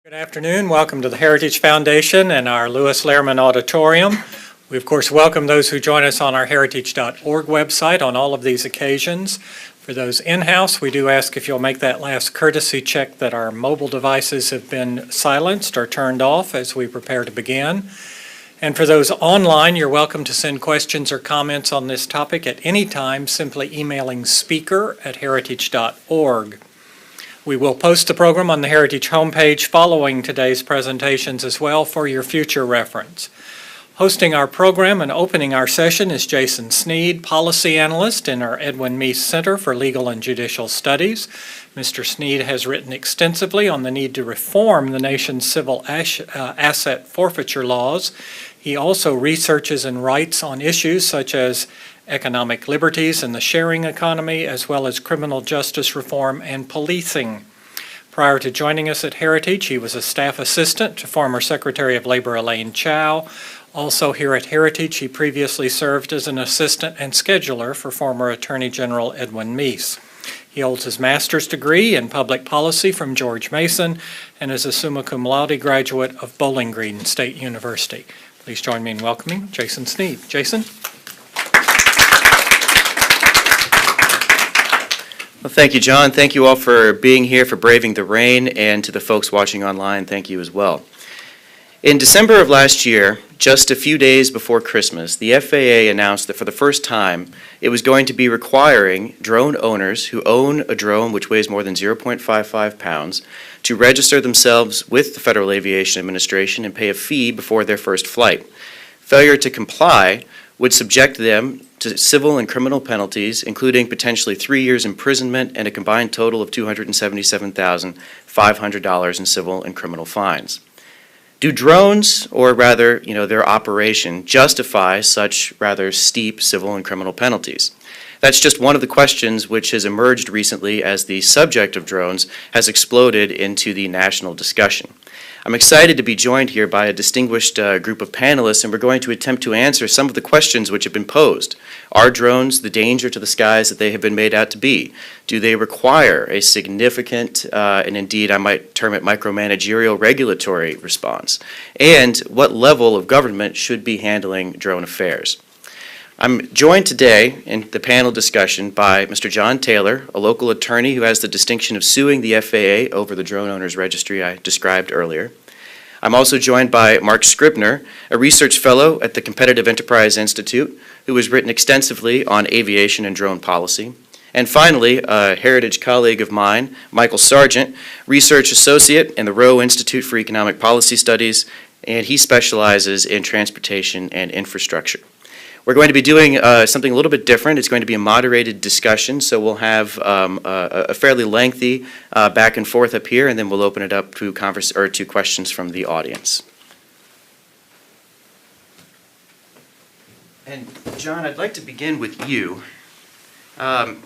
Good afternoon. Welcome to the Heritage Foundation and our Lewis Lehrman Auditorium. We, of course, welcome those who join us on our heritage.org website on all of these occasions. For those in-house, we do ask if you'll make that last courtesy check that our mobile devices have been silenced or turned off as we prepare to begin. And for those online, you're welcome to send questions or comments on this topic at any time, simply emailing speaker@heritage.org. We will post the program on the Heritage homepage following today's presentations as well for your future reference. Hosting our program and opening our session is Jason Sneed, Policy Analyst in our Edwin Meese Center for Legal and Judicial Studies. Mr. Sneed has written extensively on the need to reform the nation's civil asset forfeiture laws. He also researches and writes on issues such as economic liberties and the sharing economy, as well as criminal justice reform and policing. Prior to joining us at Heritage, he was a staff assistant to former Secretary of Labor Elaine Chao. Also here at Heritage, he previously served as an assistant and scheduler for former Attorney General Edwin Meese. He holds his master's degree in public policy from George Mason and is a summa cum laude graduate of Bowling Green State University. Please join me in welcoming Jason Sneed. Jason? Well, thank you, John. Thank you all for being here, for braving the rain, and to the folks watching online, thank you as well. In December of last year, just a few days before Christmas, the FAA announced that for the first time, it was going to be requiring drone owners who own a drone which weighs more than 0.55 pounds to register themselves with the Federal Aviation Administration and pay a fee before their first flight. Failure to comply would subject them to civil and criminal penalties, including potentially 3 years imprisonment and a combined total of $277,500 in civil and criminal fines. Do drones, or rather, their operation, justify such rather steep civil and criminal penalties? That's just one of the questions which has emerged recently as the subject of drones has exploded into the national discussion. I'm excited to be joined here by a distinguished group of panelists, and we're going to attempt to answer some of the questions which have been posed. Are drones the danger to the skies that they have been made out to be? Do they require a significant, and indeed I might term it micromanagerial regulatory response? And what level of government should be handling drone affairs? I'm joined today in the panel discussion by Mr. John Taylor, a local attorney who has the distinction of suing the FAA over the drone owners registry I described earlier. I'm also joined by Mark Scribner, a research fellow at the Competitive Enterprise Institute, who has written extensively on aviation and drone policy. And finally, a Heritage colleague of mine, Michael Sargent, research associate in the Rowe Institute for Economic Policy Studies, and he specializes in transportation and infrastructure. We're going to be doing something a little bit different. It's going to be a moderated discussion, so we'll have a fairly lengthy back and forth up here, and then we'll open it up to questions from the audience. And John, I'd like to begin with you. I'd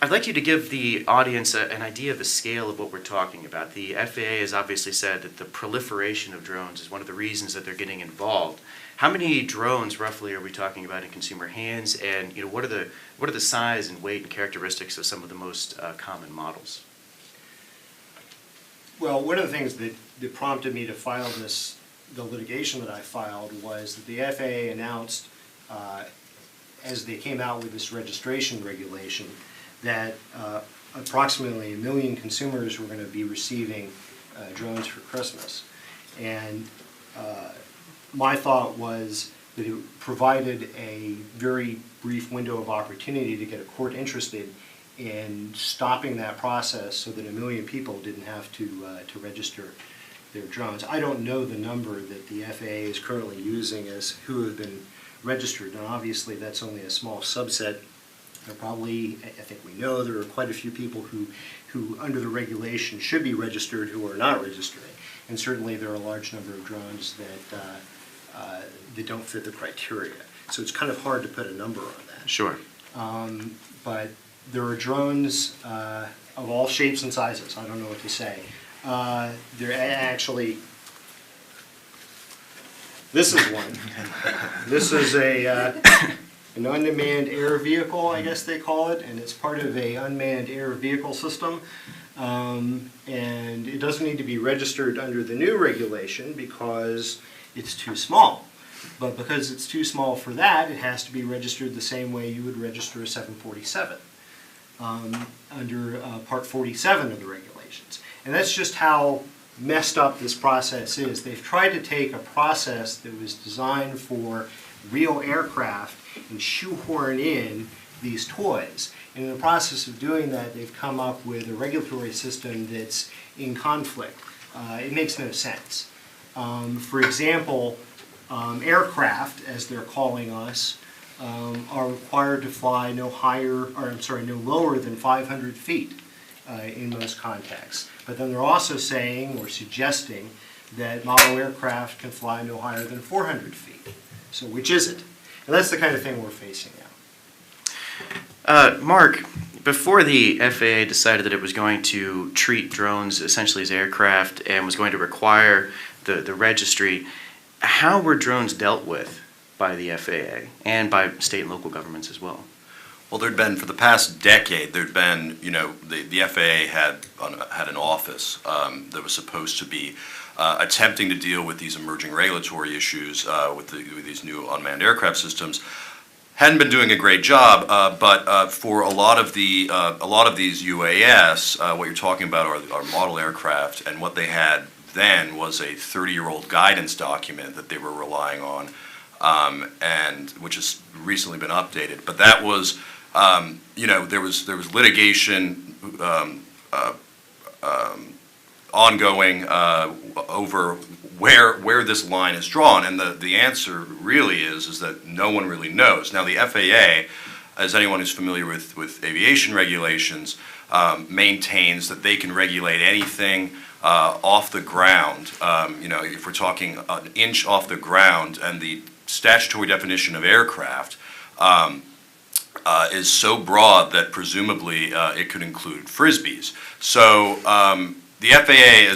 like you to give the audience an idea of the scale of what we're talking about. The FAA has obviously said that the proliferation of drones is one of the reasons that they're getting involved. How many drones roughly are we talking about in consumer hands, and what are the size and weight and characteristics of some of the most common models? Well, one of the things that prompted me to file the litigation that I filed, was that the FAA announced, as they came out with this registration regulation, that approximately 1 million consumers were going to be receiving drones for Christmas. And my thought was that it provided a very brief window of opportunity to get a court interested in stopping that process so that 1 million people didn't have to register their drones. I don't know the number that the FAA is currently using as who have been registered, and obviously that's only a small subset. There probably, I think we know, there are quite a few people who under the regulation should be registered who are not registering. And certainly there are a large number of drones that don't fit the criteria. So it's kind of hard to put a number on that. Sure. But there are drones of all shapes and sizes. I don't know what to say. They're actually, this is one. This is an unmanned air vehicle, I guess they call it, and it's part of a unmanned air vehicle system. And it doesn't need to be registered under the new regulation because it's too small. But because it's too small for that, it has to be registered the same way you would register a 747 under Part 47 of the regulations. And that's just how messed up this process is. They've tried to take a process that was designed for real aircraft and shoehorn in these toys. And in the process of doing that, they've come up with a regulatory system that's in conflict. It makes no sense. For example, aircraft, as they're calling us, are required to fly no lower than 500 feet in most contexts. But then they're also saying or suggesting that model aircraft can fly no higher than 400 feet. So which is it? And that's the kind of thing we're facing now. Mark, before the FAA decided that it was going to treat drones essentially as aircraft and was going to require the registry, how were drones dealt with by the FAA and by state and local governments as well? Well, there'd been, for the past decade, there'd been, the FAA had an office that was supposed to be attempting to deal with these emerging regulatory issues with these new unmanned aircraft systems. Hadn't been doing a great job, but for a lot of these UAS, what you're talking about are model aircraft, and what they had then was a 30-year-old guidance document that they were relying on, and which has recently been updated. But that was, there was litigation ongoing over where this line is drawn, and the answer really is that no one really knows. Now, the FAA, as anyone who's familiar with aviation regulations, maintains that they can regulate anything off the ground. If we're talking an inch off the ground, and the statutory definition of aircraft is so broad that presumably it could include Frisbees. So the FAA,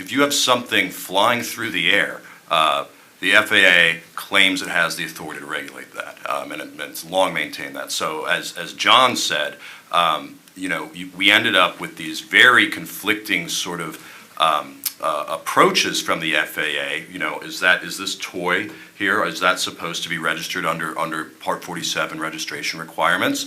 if you have something flying through the air, the FAA claims it has the authority to regulate that, and it's long maintained that. So as John said, we ended up with these very conflicting sort of approaches from the FAA. Is this toy here, is that supposed to be registered under Part 47 registration requirements?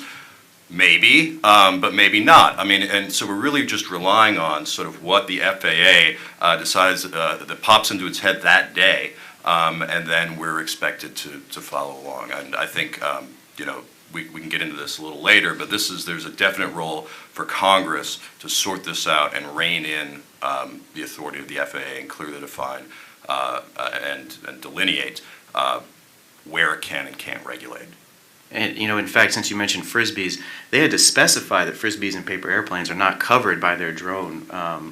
Maybe, but maybe not. And so we're really just relying on sort of what the FAA decides that pops into its head that day, and then we're expected to follow along. And I think, we can get into this a little later, but there's a definite role for Congress to sort this out and rein in the authority of the FAA and clearly define and delineate where it can and can't regulate. And, in fact, since you mentioned Frisbees, they had to specify that Frisbees and paper airplanes are not covered by their drone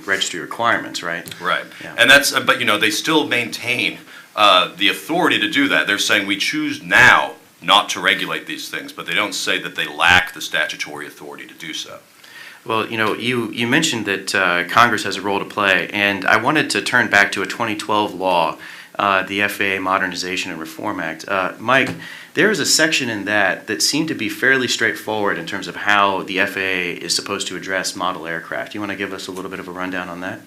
registry requirements, right? Right. Yeah. And but, they still maintain the authority to do that. They're saying we choose now not to regulate these things, but they don't say that they lack the statutory authority to do so. Well, you mentioned that Congress has a role to play, and I wanted to turn back to a 2012 law, the FAA Modernization and Reform Act. Mike, there is a section in that seemed to be fairly straightforward in terms of how the FAA is supposed to address model aircraft. You want to give us a little bit of a rundown on that?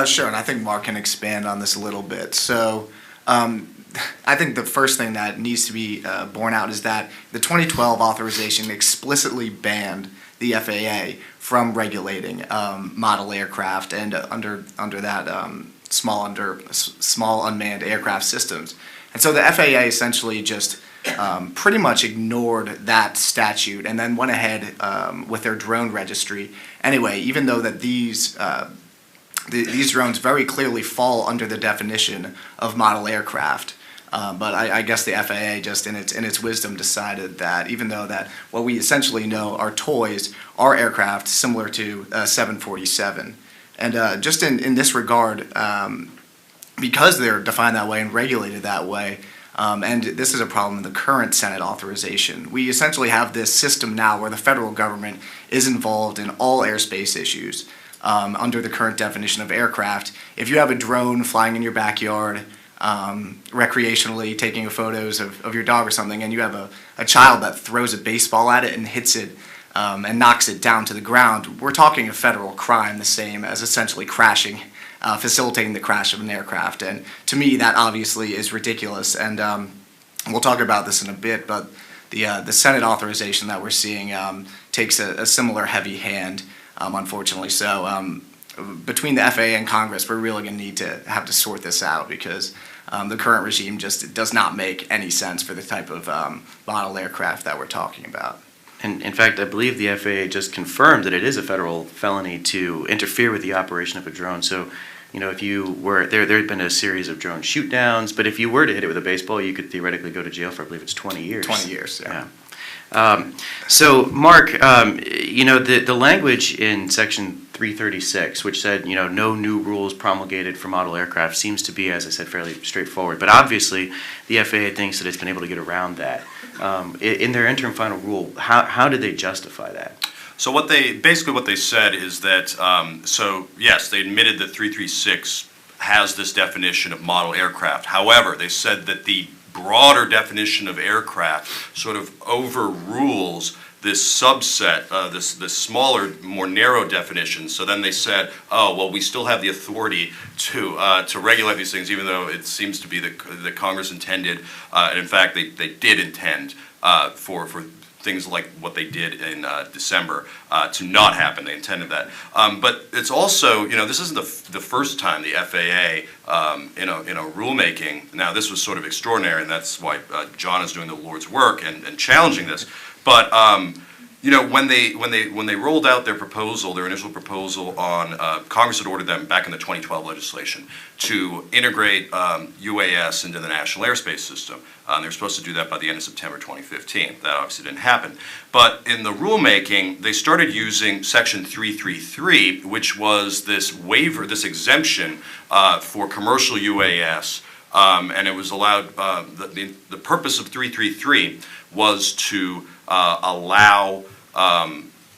Sure, and I think Mark can expand on this a little bit. So I think the first thing that needs to be borne out is that the 2012 authorization explicitly banned the FAA from regulating model aircraft and under that small unmanned aircraft systems. And so the FAA essentially just pretty much ignored that statute and then went ahead with their drone registry. Anyway, even though that these drones very clearly fall under the definition of model aircraft. But I guess the FAA just in its wisdom decided that even though that what we essentially know are toys are aircraft similar to 747. And just in this regard, because they're defined that way and regulated that way, and this is a problem in the current Senate authorization, we essentially have this system now where the federal government is involved in all airspace issues under the current definition of aircraft. If you have a drone flying in your backyard, recreationally taking photos of your dog or something, and you have a child that throws a baseball at it and hits it and knocks it down to the ground, we're talking a federal crime, the same as essentially crashing, facilitating the crash of an aircraft. And to me, that obviously is ridiculous. And we'll talk about this in a bit, but the Senate authorization that we're seeing takes a similar heavy hand, unfortunately. So between the FAA and Congress, we're really going to need to have to sort this out, because the current regime just does not make any sense for the type of model aircraft that we're talking about. And in fact, I believe the FAA just confirmed that it is a federal felony to interfere with the operation of a drone. So, if you were there had been a series of drone shoot downs, but if you were to hit it with a baseball, you could theoretically go to jail for, I believe it's 20 years. 20 years, yeah. So, Mark, the language in Section 336, which said, no new rules promulgated for model aircraft, seems to be, as I said, fairly straightforward. But obviously, the FAA thinks that it's been able to get around that. In their interim final rule, how did they justify that? So what they said is that, yes, they admitted that 336 has this definition of model aircraft. However, they said that the broader definition of aircraft sort of overrules this subset, this smaller, more narrow definition. So then they said, oh, well, we still have the authority to regulate these things, even though it seems to be that Congress intended, and in fact, they did intend for things like what they did in December to not happen. They intended that. But it's also, this isn't the first time the FAA, in a rulemaking, now this was sort of extraordinary, and that's why John is doing the Lord's work and challenging this. But when they rolled out their initial proposal on, Congress had ordered them back in the 2012 legislation to integrate UAS into the National Airspace System. They were supposed to do that by the end of September 2015. That obviously didn't happen. But in the rulemaking, they started using Section 333, which was this waiver, this exemption for commercial UAS. And it was allowed, the purpose of 333 was to allow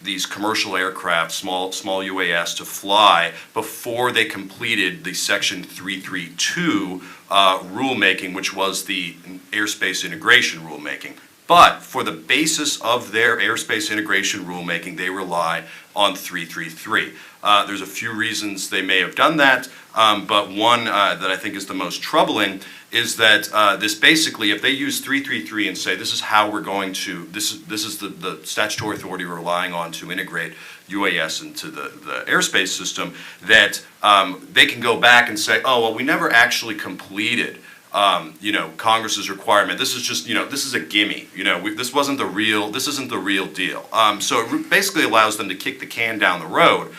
these commercial aircraft, small UAS, to fly before they completed the Section 332 rulemaking, which was the airspace integration rulemaking. But for the basis of their airspace integration rulemaking, they rely on 333. There's a few reasons they may have done that, but one that I think is the most troubling is that this basically, if they use 333 and say this is how we're going to, this is the statutory authority we're relying on to integrate UAS into the airspace system, that they can go back and say, oh, well, we never actually completed Congress's requirement. This is just, this is a gimme. This isn't the real deal. So it basically allows them to kick the can down the road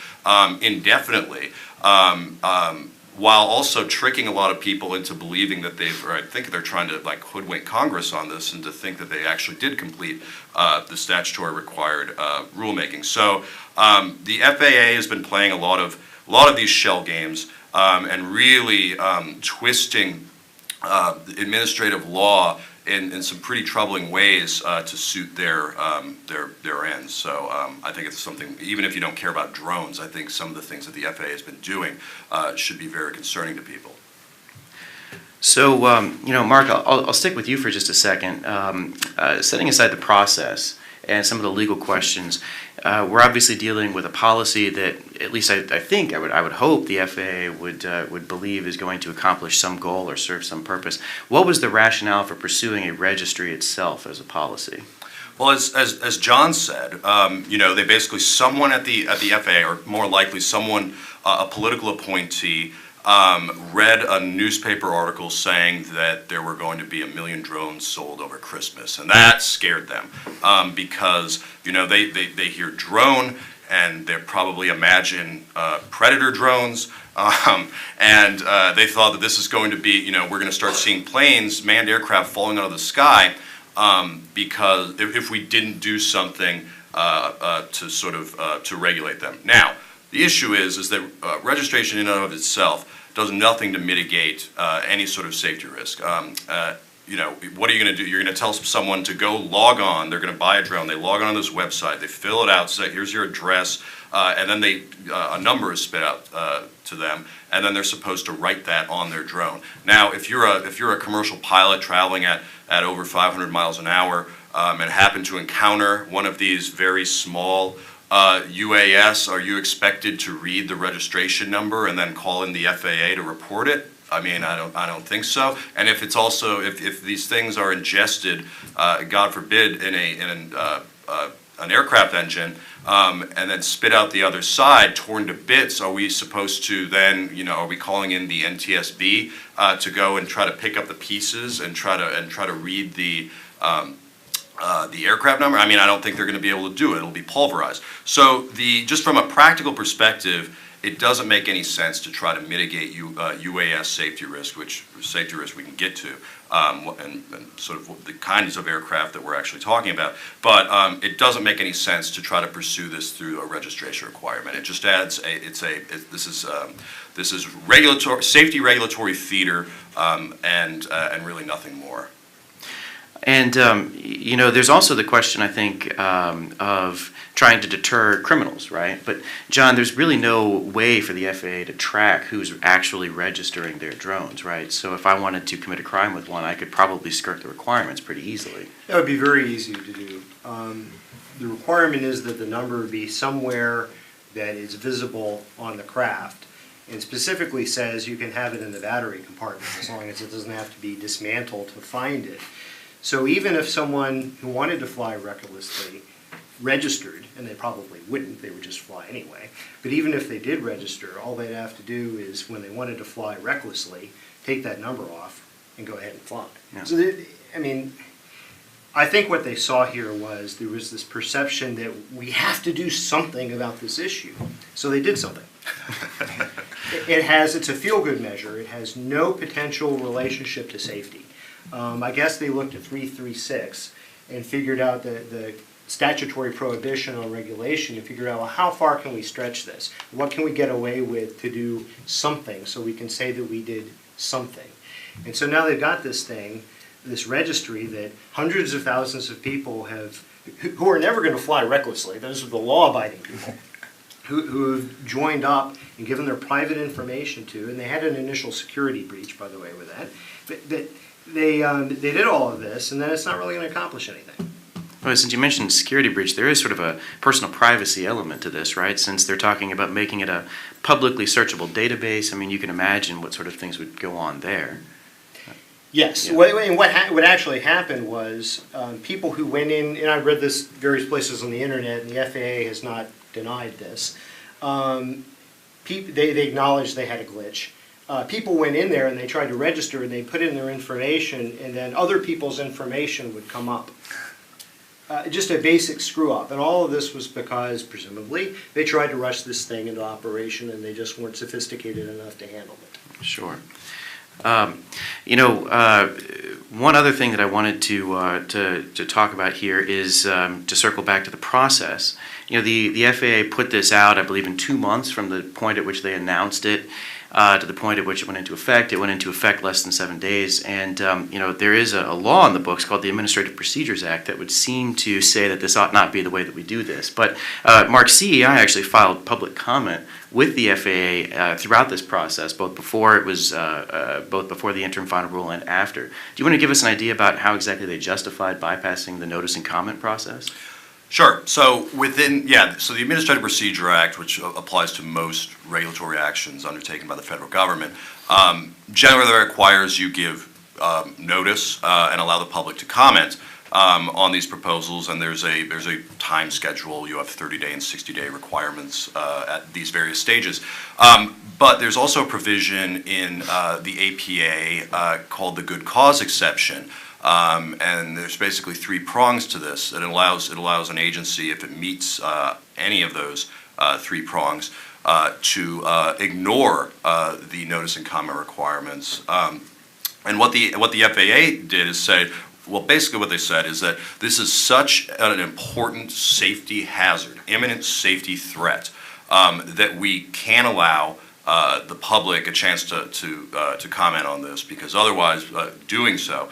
indefinitely, while also tricking a lot of people into believing that I think they're trying to hoodwink Congress on this and to think that they actually did complete the statutory required rulemaking. So the FAA has been playing a lot of these shell games and really twisting administrative law in some pretty troubling ways to suit their ends. So I think it's something, even if you don't care about drones, I think some of the things that the FAA has been doing should be very concerning to people. So, Mark, I'll stick with you for just a second. Setting aside the process and some of the legal questions, we're obviously dealing with a policy that, at least I think, I would hope the FAA would believe is going to accomplish some goal or serve some purpose. What was the rationale for pursuing a registry itself as a policy? Well, as John said, they basically, someone at the FAA, or more likely someone, a political appointee, read a newspaper article saying that there were going to be 1 million drones sold over Christmas, and that scared them because they hear drone and they probably imagine predator drones, and they thought that this is going to be, we're going to start seeing planes, manned aircraft falling out of the sky because if we didn't do something to sort of to regulate them. Now, the issue is that registration in and of itself does nothing to mitigate any sort of safety risk. What are you going to do? You're going to tell someone to go log on. They're going to buy a drone. They log on to this website. They fill it out. Say, here's your address, and then a number is spit out to them, and then they're supposed to write that on their drone. Now, if you're a commercial pilot traveling at over 500 miles an hour, and happen to encounter one of these very small UAS, are you expected to read the registration number and then call in the FAA to report it? I mean, I don't think so. And if it's also, if these things are ingested, God forbid, in an aircraft engine, and then spit out the other side, torn to bits, are we supposed to then, are we calling in the NTSB to go and try to pick up the pieces and try to read the aircraft number? I mean, I don't think they're going to be able to do it. It'll be pulverized. So just from a practical perspective, it doesn't make any sense to try to mitigate UAS safety risk, which safety risk we can get to, and sort of the kinds of aircraft that we're actually talking about. But it doesn't make any sense to try to pursue this through a registration requirement. It just adds this is safety regulatory feeder, and really nothing more. And, there's also the question, I think, of trying to deter criminals, right? But, John, there's really no way for the FAA to track who's actually registering their drones, right? So if I wanted to commit a crime with one, I could probably skirt the requirements pretty easily. That would be very easy to do. The requirement is that the number be somewhere that is visible on the craft, and specifically says you can have it in the battery compartment as long as it doesn't have to be dismantled to find it. So even if someone who wanted to fly recklessly registered, and they probably wouldn't, they would just fly anyway, but even if they did register, all they'd have to do is, when they wanted to fly recklessly, take that number off and go ahead and fly. Yeah. So, I think what they saw here was there was this perception that we have to do something about this issue. So they did something. It's a feel-good measure. It has no potential relationship to safety. I guess they looked at 336 and figured out the statutory prohibition on regulation and figured out, well, how far can we stretch this? What can we get away with to do something so we can say that we did something? And so now they've got this thing, this registry that hundreds of thousands of people who are never going to fly recklessly, those are the law-abiding people, who have joined up and given their private information to, and they had an initial security breach, by the way, with that. But they did all of this, and then it's not really going to accomplish anything. Well, since you mentioned security breach, there is sort of a personal privacy element to this, right? Since they're talking about making it a publicly searchable database, I mean, you can imagine what sort of things would go on there. Yes. Yeah. What actually happened was people who went in, and I've read this various places on the internet, and the FAA has not denied this. They acknowledged they had a glitch. People went in there and they tried to register and they put in their information, and then other people's information would come up. Just a basic screw up. And all of this was because, presumably, they tried to rush this thing into operation and they just weren't sophisticated enough to handle it. Sure. One other thing that I wanted to talk about here is to circle back to the process. The FAA put this out, I believe, in 2 months from the point at which they announced it to the point at which it went into effect. It went into effect less than 7 days, and there is a law in the books called the Administrative Procedures Act that would seem to say that this ought not be the way that we do this. But Mark, CEI actually filed public comment with the FAA throughout this process, both before the interim final rule and after. Do you want to give us an idea about how exactly they justified bypassing the notice and comment process? Sure. So so the Administrative Procedure Act, which applies to most regulatory actions undertaken by the federal government, generally requires you give notice and allow the public to comment on these proposals, and there's a time schedule. You have 30-day and 60-day requirements at these various stages. But there's also a provision in the APA called the good cause exception. And there's basically 3 prongs to this. It allows an agency, if it meets any of those 3 prongs, to ignore the notice and comment requirements. And what the FAA did is say, well, basically what they said is that this is such an important safety hazard, imminent safety threat, that we can't allow the public a chance to comment on this, because otherwise, doing so,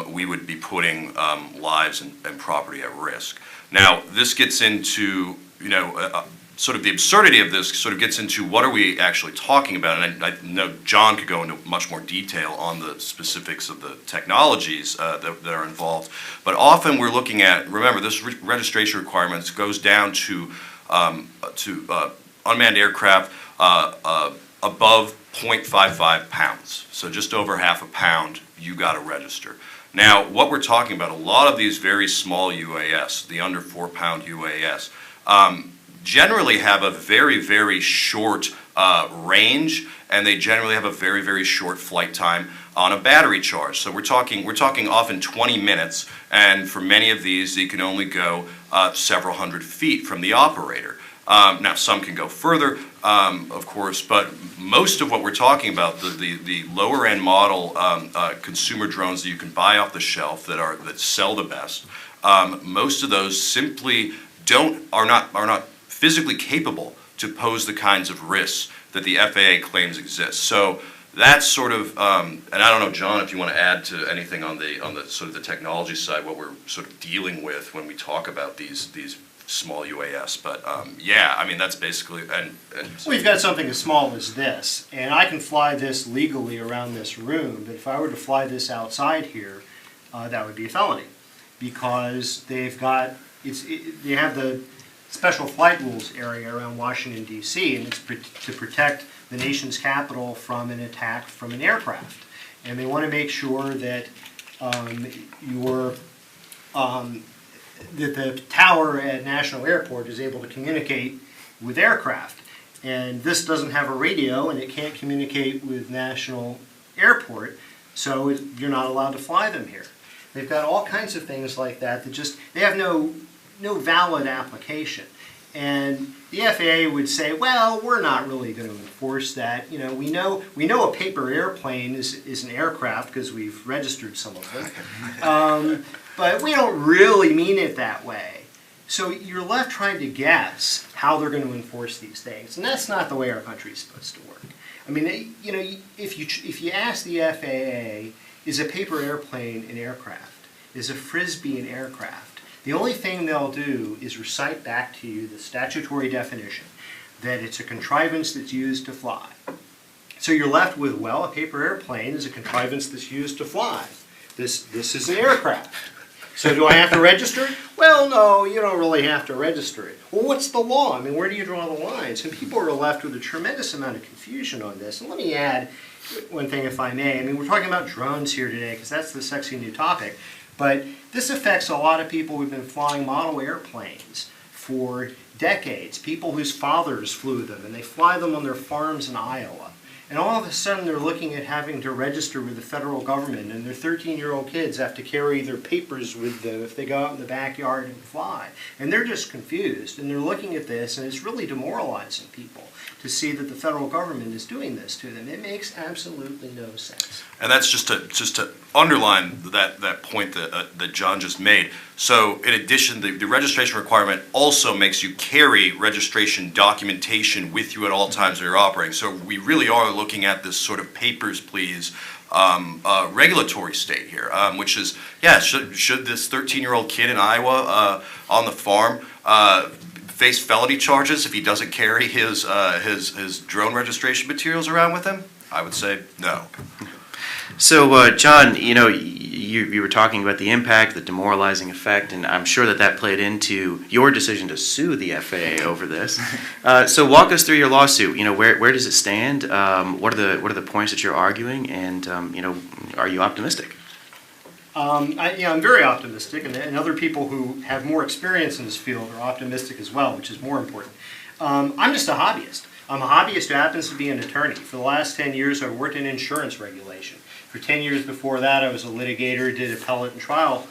we would be putting lives and property at risk. Now, this gets into sort of the absurdity of this sort of gets into what are we actually talking about, and I know John could go into much more detail on the specifics of the technologies that are involved, but often we're looking at, remember, this registration requirements goes down to unmanned aircraft above 0.55 pounds, so just over half a pound, you got to register. Now, what we're talking about, a lot of these very small UAS, the under 4-pound UAS, generally have a very, very short range, and they generally have a very, very short flight time on a battery charge. So we're talking often 20 minutes, and for many of these, you can only go several hundred feet from the operator. Now, some can go further, of course, but most of what we're talking about, the lower end model consumer drones that you can buy off the shelf that sell the best, most of those simply are not physically capable to pose the kinds of risks that the FAA claims exist. So that's sort of, and I don't know, John, if you want to add to anything on the sort of the technology side, what we're sort of dealing with when we talk about these small UAS. But yeah, I mean, that's basically, and We've got something as small as this, and I can fly this legally around this room, but if I were to fly this outside here, that would be a felony, because they have the special flight rules area around Washington, D.C., and it's to protect the nation's capital from an attack from an aircraft. And they want to make sure that that the tower at National Airport is able to communicate with aircraft. And this doesn't have a radio, and it can't communicate with National Airport, so you're not allowed to fly them here. They've got all kinds of things like that they have no valid application. And the FAA would say, well, we're not really going to enforce that. You know, we know a paper airplane is an aircraft because we've registered some of them. But we don't really mean it that way. So you're left trying to guess how they're going to enforce these things. And that's not the way our country is supposed to work. I mean, you know, if you ask the FAA, is a paper airplane an aircraft? Is a Frisbee an aircraft? The only thing they'll do is recite back to you the statutory definition, that it's a contrivance that's used to fly. So you're left with, well, a paper airplane is a contrivance that's used to fly. This is an aircraft. So do I have to register it? Well, no, you don't really have to register it. Well, what's the law? I mean, where do you draw the lines? And people are left with a tremendous amount of confusion on this. And let me add one thing, if I may. I mean, we're talking about drones here today because that's the sexy new topic. But this affects a lot of people who've been flying model airplanes for decades, people whose fathers flew them, and they fly them on their farms in Iowa. And all of a sudden they're looking at having to register with the federal government, and their 13-year-old kids have to carry their papers with them if they go out in the backyard and fly. And they're just confused, and they're looking at this, and it's really demoralizing people to see that the federal government is doing this to them. It makes absolutely no sense. And that's just to underline that point that John just made. So in addition, the registration requirement also makes you carry registration documentation with you at all times that you're operating. So we really are looking at this sort of papers, please, regulatory state here, which is, yeah, should this 13-year-old kid in Iowa on the farm face felony charges if he doesn't carry his drone registration materials around with him? I would say no. So, John, you know, you were talking about the impact, the demoralizing effect, and I'm sure that played into your decision to sue the FAA over this. So, walk us through your lawsuit. You know, where does it stand? What are the points that you're arguing? And you know, are you optimistic? I'm very optimistic, and other people who have more experience in this field are optimistic as well, which is more important. I'm just a hobbyist. I'm a hobbyist who happens to be an attorney. For the last 10 years, I've worked in insurance regulation. For 10 years before that, I was a litigator, did appellate and trial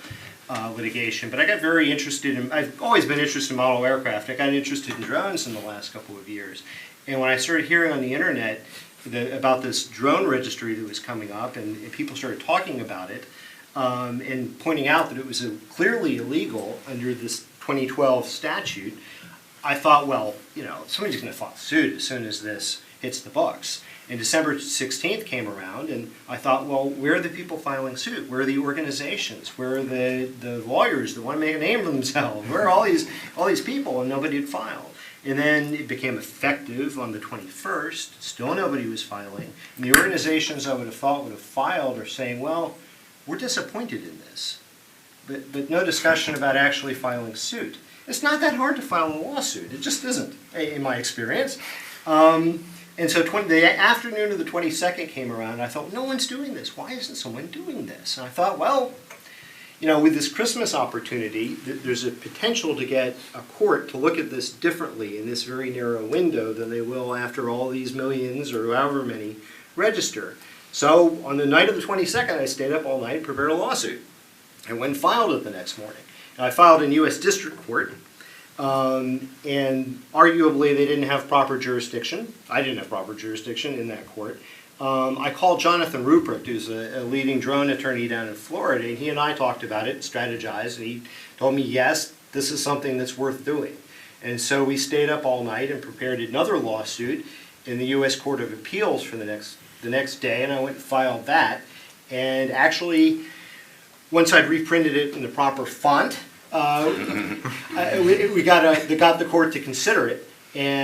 litigation. But I got very interested I've always been interested in model aircraft. I got interested in drones in the last couple of years. And when I started hearing on the internet about this drone registry that was coming up, and people started talking about it, and pointing out that it was clearly illegal under this 2012 statute, I thought, well, you know, somebody's going to file suit as soon as this hits the books. And December 16th came around, and I thought, well, where are the people filing suit? Where are the organizations? Where are the lawyers that want to make a name for themselves? Where are all these people? And nobody had filed. And then it became effective on the 21st, still nobody was filing. And the organizations I would have thought would have filed are saying, well, we're disappointed in this. But no discussion about actually filing suit. It's not that hard to file a lawsuit, it just isn't, in my experience. And so the afternoon of the 22nd came around, and I thought, no one's doing this, why isn't someone doing this? And I thought, well, you know, with this Christmas opportunity, there's a potential to get a court to look at this differently in this very narrow window than they will after all these millions or however many register. So on the night of the 22nd, I stayed up all night and prepared a lawsuit. I went and filed it the next morning. And I filed in U.S. District Court, and arguably they didn't have proper jurisdiction. I didn't have proper jurisdiction in that court. I called Jonathan Rupert, who's a leading drone attorney down in Florida, and he and I talked about it, strategized, and he told me, yes, this is something that's worth doing. And so we stayed up all night and prepared another lawsuit in the U.S. Court of Appeals for the next day, and I went and filed that. And actually, once I'd reprinted it in the proper font, we got the court to consider it. And